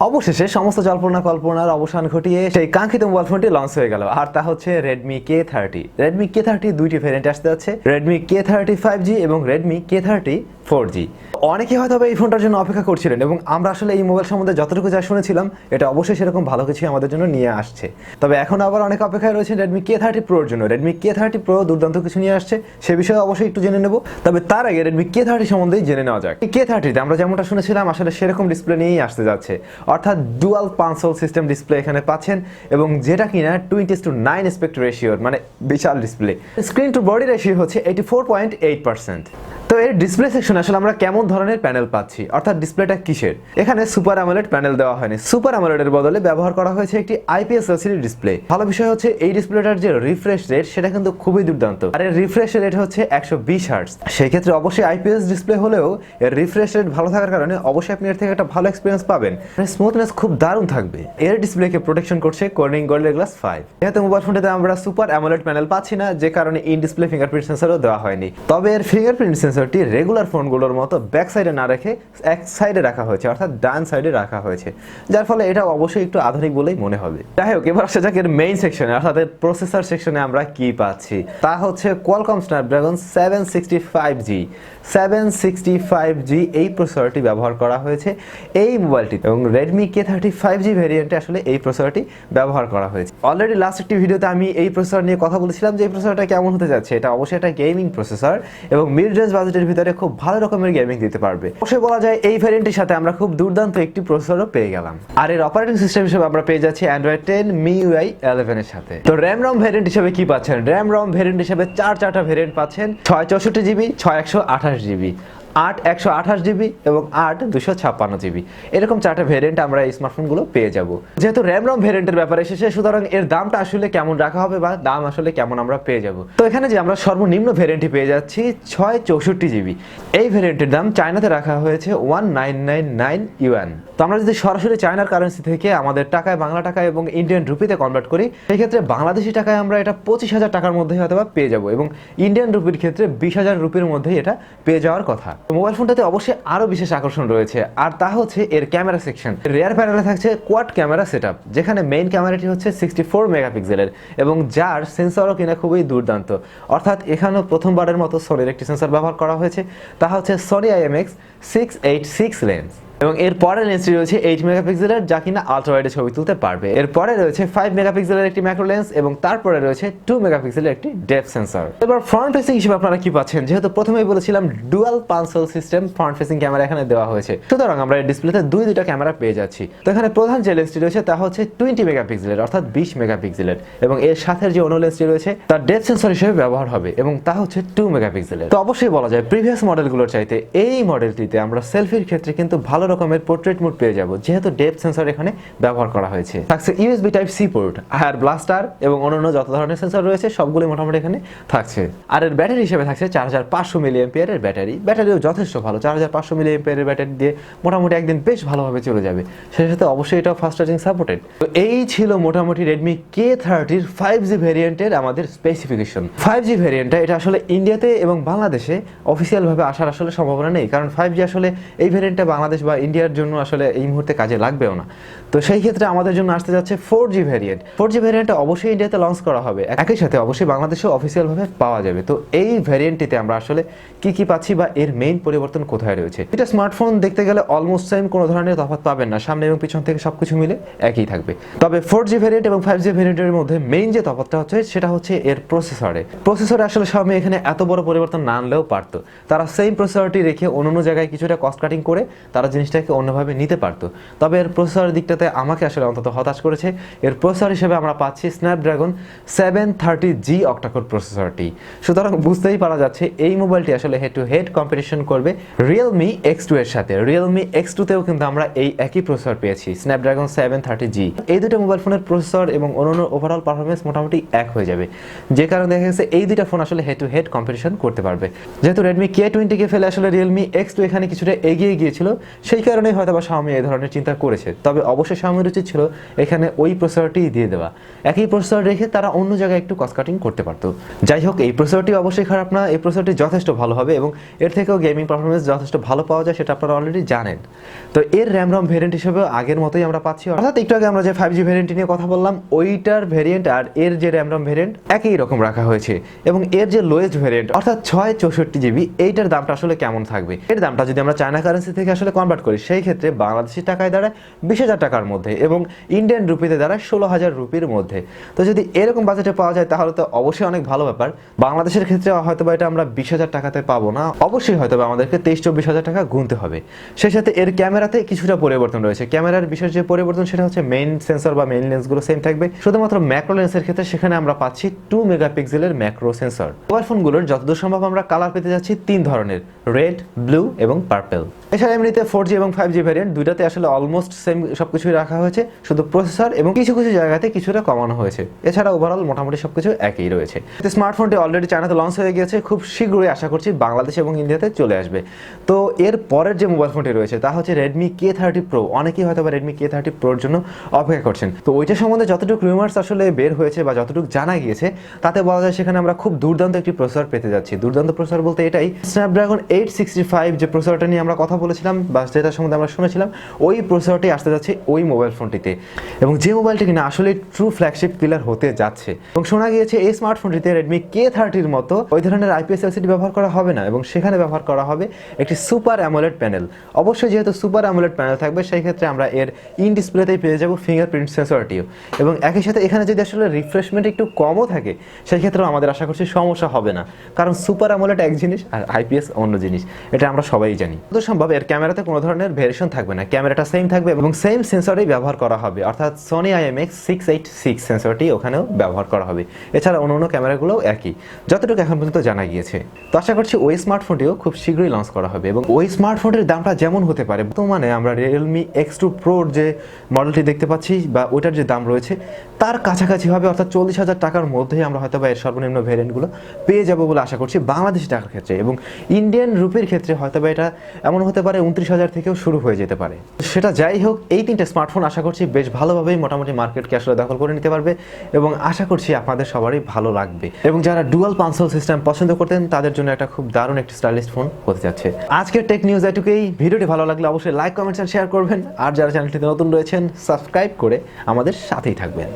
অবশেষে সমস্ত জল্পনা কল্পনার অবসান ঘটিয়ে সেই কাঙ্ক্ষিত মোবাইল ফোনটি লঞ্চ হয়ে গেল, আর তা হচ্ছে Redmi K30। Redmi K30 দুইটি ভেরিয়েন্ট আসতে যাচ্ছে, Redmi K30 5G এবং Redmi K30 4G। অনেকেই হয়তো এই ফোনটার জন্য অপেক্ষা করছিলেন এবং আমরা আসলে এই মোবাইল সম্বন্ধে যতটুকু যা শুনেছিলাম এটা অবশ্যই সেরকম ভালো কিছু আমাদের জন্য নিয়ে আসছে। তবে এখন আবার অনেক অপেক্ষায় রয়েছে Redmi K30 Proর জন্য। Redmi K30 Pro দুর্দান্ত কিছু নিয়ে আসছে, সে বিষয়ে অবশ্যই একটু জেনে নেব। তবে তার আগে Redmi K30 সম্বন্ধেই জেনে নেওয়া যাক। K30 আমরা যেমনটা শুনেছিলাম আসলে সেরকম ডিসপ্লে নিয়েই আসতে যাচ্ছে, অর্থাৎ ডুয়াল পাঞ্চল সিস্টেম ডিসপ্লে এখানে পাচ্ছেন এবং যেটা কিনা 20:9 অ্যাসপেক্ট রেশিওর, মানে বিশাল display. Screen to body ratio হচ্ছে 84.8%। তো এর ডিসপ্লে সেকশনে আসলে আমরা কেমন ধরনের প্যানেল পাচ্ছি, অর্থাৎ ডিসপ্লেটা কিসের? এখানে সুপার অ্যামোলেড প্যানেল দেওয়া হয়নি, সুপার অ্যামোলেডের বদলে ব্যবহার করা হয়েছে একটি IPS LCD ডিসপ্লে। ভালো বিষয় হচ্ছে এই ডিসপ্লেটার যে রিফ্রেশ রেট সেটা কিন্তু খুবই দুর্দান্ত, আর এর রিফ্রেশ রেট হচ্ছে 120 হার্টজ। সেই ক্ষেত্রে অবশ্যই IPS ডিসপ্লে হলেও এর রিফ্রেশ রেট ভালো থাকার কারণে অবশ্যই আপনি এর থেকে একটা ভালো এক্সপিরিয়েন্স পাবেন, স্মুথনেস খুব দারুণ থাকবে। এর ডিসপ্লেকে প্রোটেকশন করছে Corning Gorilla Glass 5। যেহেতু মোবাইল ফোনটিতে আমরা সুপার অ্যামোলেড প্যানেল পাচ্ছি না, যে কারণে ইন ডিসপ্লে ফিঙ্গারপ্রিন্ট সেন্সরও দেওয়া হয়নি। তবে এর ফিঙ্গারপ্রিন্ট সেন্সরটি রেগুলার ফোনগুলোর মতো ব্যাক সাইডে না রেখে এক সাইডে রাখা হয়েছে, অর্থাৎ ডান সাইডে রাখা হয়েছে, যার ফলে এটা অবশ্যই একটু আধুনিক বলেই মনে হবে। যাই হোক, এবার আসা যাক এর মেইন সেকশনে, অর্থাৎ এর প্রসেসর সেকশনে আমরা কি পাচ্ছি। তা হচ্ছে Qualcomm Snapdragon 765G। 765G এই প্রসেসরটি ব্যবহার করা হয়েছে এই মোবাইলটি, এবং Redmi K30 5G ভেরিয়েন্টে আসলে এই প্রসেসরটি ব্যবহার করা হয়েছে। অলরেডি লাস্ট একটি ভিডিওতে আমি এই প্রসেসর নিয়ে কথা বলেছিলাম যে এই প্রসেসরটা কেমন হতে যাচ্ছে। এটা অবশ্যই একটা গেমিং প্রসেসর এবং মিড রেঞ্জ বাজেটের ভিতরে খুব ভালো রকমের গেমিং দিতে পারবে। অবশ্যই বলা যায় এই ভেরিয়েন্টের সাথে আমরা খুব দুর্দান্ত একটি প্রসেসরও পেয়ে গেলাম, আর এর অপারেটিং সিস্টেম হিসেবে আমরা পেয়ে যাচ্ছি Android 10 MIUI 11 এর সাথে। তো RAM ROM ভেরিয়েন্ট হিসেবে কি পাচ্ছেন? RAM ROM ভেরিয়েন্ট হিসেবে চারটা ভেরিয়েন্ট পাচ্ছেন, 664GB, 6128GB, 8 128GB এবং 8 256GB। এরকম চারটা ভেরিয়েন্ট আমরা এই স্মার্টফোনগুলো পেয়ে যাব। যেহেতু RAM ROM ভেরিয়েন্টের ব্যাপারে এসেছে, সুতরাং এর দামটা আসলে কেমন রাখা হবে বা দাম আসলে কেমন আমরা পেয়ে যাব। তো এখানে যে আমরা সর্বনিম্ন ভেরিয়েন্টটি পেয়ে যাচ্ছি 664GB। এই ভেরিয়েন্টের দাম চায়নাতে রাখা হয়েছে 1999 ইউয়ান। তো আমরা যদি সরাসরি চায়নার কারেন্সি থেকে আমাদের টাকায়, বাংলা টাকায় এবং ইন্ডিয়ান রুপিতে কনভার্ট করি, সেক্ষেত্রে বাংলাদেশি টাকায় আমরা এটা 25,000 টাকার মধ্যেই হয়তো পেয়ে যাব, এবং ইন্ডিয়ান রুপির ক্ষেত্রে 20,000 রুপির মধ্যেই এটা পেয়ে যাওয়ার কথা। মোবাইল ফোনটাতে অবশ্যই আরো বিশেষ আকর্ষণ রয়েছে, আর তা হচ্ছে এর ক্যামেরা সেকশন। রিয়ার প্যানেলে থাকছে কোয়াড ক্যামেরা সেটআপ, যেখানে মেইন ক্যামেরাটি হচ্ছে 64 মেগাপিক্সেলের এবং যার সেন্সরও কিনা খুবই দুর্দান্ত। অর্থাৎ এখানেও প্রথমবারের মতো সোনির একটি সেন্সর ব্যবহার করা হয়েছে, তা হচ্ছে Sony IMX686 লেন্স। এবং এর পরের লেন্সটি রয়েছে 8 মেগাপিক্সেলের, যা কিনা আলট্রা ওয়াইডে ছবি তুলতে পারবে। এরপরে রয়েছে 5 মেগাপিক্সেলের একটি ম্যাক্রো লেন্স এবং তারপরে রয়েছে 2 মেগাপিক্সেলের একটি ডেপথ সেন্সর। এবার ফ্রন্ট ফেসিং হিসেবে আপনারা কি পাচ্ছেন? যেহেতু প্রথমেই বলেছিলাম dual পাঞ্চল system front facing camera এখানে দেওয়া হয়েছে, সুতরাং আমরা এই ডিসপ্লেতে দুইটা ক্যামেরা পেয়ে যাচ্ছি। তো এখানে প্রধান যে লেন্সটি রয়েছে তা হচ্ছে 20 মেগাপিক্সেলের, অর্থাৎ 20 মেগাপিক্সেলের, এবং এর সাথে যে অন্য লেন্সটি রয়েছে তার ডেপথ সেন্সর হিসেবে ব্যবহার হবে এবং তা হচ্ছে 2 মেগাপিক্সেলের। তো অবশ্যই বলা যায় প্রিভিয়াস মডেলগুলোর চাইতে এই মডেলটিতে আমরা সেলফির ক্ষেত্রে কিন্তু ভালো রকমের পোর্ট্রেট মোড পেয়ে যাব, যেহেতু ডেপথ সেন্সর এখানে ব্যবহার করা হয়েছে। থাকছে USB Type-C পোর্ট, আর ব্লাস্টার এবং অন্যান্য যত ধরনের সেন্সর রয়েছে সবগুলো মোটামুটি এখানে থাকছে। আর এর ব্যাটারি হিসেবে থাকছে 4500 mAh এর ব্যাটারিও যথেষ্ট ভালো। 4500 mAh এর ব্যাটারি দিয়ে মোটামুটি একদিন বেশ ভালোভাবে চলে যাবে। সেই সাথে অবশ্যই এটাও ফাস্ট চার্জিং সাপোর্টেড। তো এই ছিল মোটামুটি Redmi K30 5G ভেরিয়েন্টের আমাদের স্পেসিফিকেশন। 5G ভেরিয়েন্টটা এটা আসলে ইন্ডিয়াতে এবং বাংলাদেশে অফিসিয়ালভাবে আসার আসলে সম্ভাবনা নেই, কারণ 5G আসলে এই ভেরিয়েন্টটা বাংলাদেশ বা ইন্ডিয়ার জন্য আসলে এই মুহূর্তে কাজে লাগবেও না। তো সেই ক্ষেত্রে আমাদের জন্য আসতে যাচ্ছে 4G ভেরিয়েন্ট। 4G ভেরিয়েন্টটা অবশ্যই ইন্ডিয়াতে লঞ্চ করা হবে, একই সাথে অবশ্যই বাংলাদেশেও অফিসিয়ালভাবে পাওয়া যাবে। তো এই ভেরিয়েন্টটিতে আমরা আসলে কি পাচ্ছি বা এর মেইন পরিবর্তন কোথায় রয়েছে? এটা স্মার্টফোন দেখতে গেলে অলমোস্ট সেম, কোনো ধরনের তফাৎ পাবেন না, সামনে এবং পিছন থেকে সবকিছু মিলে একই থাকবে। তবে 4G ভেরিয়েন্ট এবং 5G ভেরিয়েন্টের মধ্যে মেইন যে তফাৎটা হচ্ছে সেটা হচ্ছে এর প্রসেসরে আসলে Xiaomi এখানে এত বড় পরিবর্তন না আনলেও পারতো। তারা সেম প্রসেসরটি রেখে অন্য জায়গায় কিছুটা কস্ট কাটিং করে তারা জিনিসটাকে অন্যভাবে নিতে পারতো। তবে এর প্রসেসরের দিকটাতে আমাকে আসলে অন্তত হতাশ করেছে। এর প্রসেসর হিসেবে আমরা পাচ্ছি Snapdragon 730G অক্টাকোর প্রসেসরটি। সুতরাং বুঝতেই পারা যাচ্ছে এই মোবাইলটি আসলে হেড টু হেড কম্পিটিশন করবে Realme X2 এর সাথে। Realme X2 তেও কিন্তু আমরা এই একই প্রসেসর পেয়েছি, Snapdragon 730G। এই দুটো মোবাইল ফোনের প্রসেসর এবং অন্যান্য ওভারঅল পারফরমেন্স মোটামুটি এক হয়ে যাবে, যে কারণে দেখা গেছে এই দুইটা ফোন আসলে হেড টু হেড কম্পিটিশন করতে পারবে। যেহেতু Redmi K20 কে ফেলে আসলে Realme X2 এখানে কিছুটা এগিয়ে গিয়েছিল, সেই কারণেই হয়তো বা Xiaomi এই ধরনের চিন্তা করেছে। তবে অবশ্যই Xiaomiর উচিত ছিল এখানে ওই প্রসেসরটি দিয়ে দেওয়া, একই প্রসেসর রেখে তারা অন্য জায়গায় একটু কস্ট কাটিং করতে পারতো। যাই হোক, এই প্রসেসরটি অবশ্যই খারাপ না, এই প্রসেসরটি যথেষ্ট ভালো হবে এবং এর থেকেও গেমিং পারফরমেন্স যথেষ্ট ভালো পাওয়া যায়, সেটা আপনারা অলরেডি জানেন। তো এর র্যাম রম ভেরিয়েন্ট হিসেবেও আগের মতোই আমরা পাচ্ছি, অর্থাৎ একটু আগে আমরা যে 5G ভেরিয়েন্ট নিয়ে কথা বললাম ওইটার ভেরিয়েন্ট আর এর যে র্যাম রম ভেরিয়েন্ট একই রকম রাখা হয়েছে। এবং এর যে লোয়েস্ট ভেরিয়েন্ট অর্থাৎ 664GB, এইটার দামটা আসলে কেমন থাকবে, এর দামটা যদি আমরা চায়না কারেন্সি থেকে আসলে কনভার্ট করি সেই ক্ষেত্রে বাংলাদেশি টাকায় দাঁড়ায় 20,000 টাকার মধ্যে এবং ইন্ডিয়ান রুপিতে দাঁড়ায় 16,000 রুপির মধ্যে। তো যদি এরকম বাজেটে পাওয়া যায় তাহলে তো অবশ্যই অনেক ভালো ব্যাপার। বাংলাদেশের ক্ষেত্রে হয়তো বা এটা আমরা 20,000 টাকাতে পাবো না, অবশ্যই হয়তো বা আমাদেরকে 23-24,000 টাকা গুনতে হবে। সেই সাথে এর ক্যামেরাতে কিছুটা পরিবর্তন রয়েছে। ক্যামেরার বিশেষ যে পরিবর্তন সেটা হচ্ছে মেইন সেন্সর বা মেইন লেন্সগুলো সেম থাকবে, শুধুমাত্র ম্যাক্রো লেন্সের ক্ষেত্রে সেখানে আমরা পাচ্ছি 2 মেগাপিক্সেলের ম্যাক্রো সেন্সর। মোবাইল ফোনগুলোর যতদূর সম্ভব আমরা কালার পেতে যাচ্ছি 3 ধরনের, রেড, ব্লু এবং পার্পল। এছাড়া এমনিতে 4G এবং 5G ভ্যারিয়েন্ট দুইটাতে আসলে অলমোস্ট সেম সবকিছুই রাখা হয়েছে, শুধু প্রসেসর এবং কিছু কিছু জায়গাতে কিছুটা কমানো হয়েছে। এছাড়া ওভারঅল মোটামুটি সবকিছু একই রয়েছে। স্মার্টফোনটি অলরেডি চায়নাতে লঞ্চ হয়ে গিয়েছে, খুব শীঘ্রই আশা করছি বাংলাদেশ এবং ইন্ডিয়াতে চলে আসবে। তো এর পরের যে মোবাইল ফোনটি রয়েছে তা হচ্ছে Redmi K30 Pro। অনেকেই হয়তো বা Redmi K30 Proর জন্য অপেক্ষা করছেন। তো ওইটা সম্বন্ধে যতটুকু রিউমার্স আসলে বের হয়েছে বা যতটুকু জানা গিয়েছে তাতে বলা যায় সেখানে আমরা খুব দুর্দান্ত একটি প্রসেসর পেতে যাচ্ছি। দুর্দান্ত প্রসেসর বলতে এটাই, Snapdragon 865 যে প্রসেসরটা নিয়ে আমরা কথা বলেছিলাম বা যেটা সম্বন্ধে আমরা শুনেছিলাম, ওই প্রসেসরটি আসতে যাচ্ছে ওই মোবাইল ফোনটিতে এবং যে মোবাইলটি কিনা আসলে ট্রু ফ্ল্যাগশিপ কিলার হতে যাচ্ছে। এবং শোনা গিয়েছে এই স্মার্টফোনটিতে Redmi K30-র মতো ওই ধরনের IPS LCD ব্যবহার করা হবে না এবং সেখানে ব্যবহার করা হবে একটি সুপার অ্যামোলেড প্যানেল। অবশ্যই যেহেতু সুপার অ্যামোলেড প্যানেল থাকবে সেই ক্ষেত্রে আমরা এর ইন ডিসপ্লেতেই পেয়ে যাব ফিঙ্গারপ্রিন্ট সেন্সরটিও এবং একই সাথে এখানে যদি আসলে রিফ্রেশমেন্ট একটু কমও থাকে সেই ক্ষেত্রেও আমাদের আশা করছি সমস্যা হবে না, কারণ সুপার অ্যামোলেড এক জিনিস আর IPS অন্য জিনিস, এটা আমরা সবাই জানি। তো সম্ভব এর ক্যামেরাতে কোনো ধরনের ভেরিয়েশন থাকবে না, ক্যামেরাটা সেম থাকবে এবং সেম সেন্সরই ব্যবহার করা হবে, অর্থাৎ Sony IMX686 সেন্সরটি ওখানেও ব্যবহার করা হবে। এছাড়া অন্য ক্যামেরাগুলোও একই, যতটুকু এখন পর্যন্ত জানা গিয়েছে। তো আশা করছি ওই স্মার্টফোনটিও খুব শীঘ্রই লঞ্চ করা হবে এবং ওই স্মার্টফোনটির দামটা যেমন হতে পারে, বর্তমানে আমরা Realme X2 Proর যে মডেলটি দেখতে পাচ্ছি বা ওইটার যে দাম রয়েছে তার কাছাকাছি হবে, অর্থাৎ 40,000 টাকার মধ্যেই আমরা হয়তো বা এর সর্বনিম্ন ভ্যারিয়েন্টগুলো পেয়ে যাবো বলে আশা করছি বাংলাদেশি টাকার ক্ষেত্রে। এবং ইন্ডিয়ান রুপির ক্ষেত্রে হয়তো বা এটা এমন হতে পারে 29,000 থেকেও শুরু হয়ে যেতে পারে। সেটা যাই হোক, এই তিনটে স্মার্টফোন আশা করছি বেশ ভালোভাবেই মোটামুটি মার্কেটকে আসলে দখল করে নিতে পারবে এবং আশা করছি আপনাদের সবারই ভালো লাগবে। এবং যারা ডুয়াল কনসোল সিস্টেম পছন্দ করতেন তাদের জন্য একটা খুব দারুণ একটি স্টাইলিশ ফোন হতে যাচ্ছে। আজকের টেক নিউজ এটুকুই। ভিডিওটি ভালো লাগলে অবশ্যই লাইক, কমেন্টস এন্ড শেয়ার করবেন, আর যারা চ্যানেলটিতে নতুন রয়েছেন সাবস্ক্রাইব করে আমাদের সাথেই থাকবেন।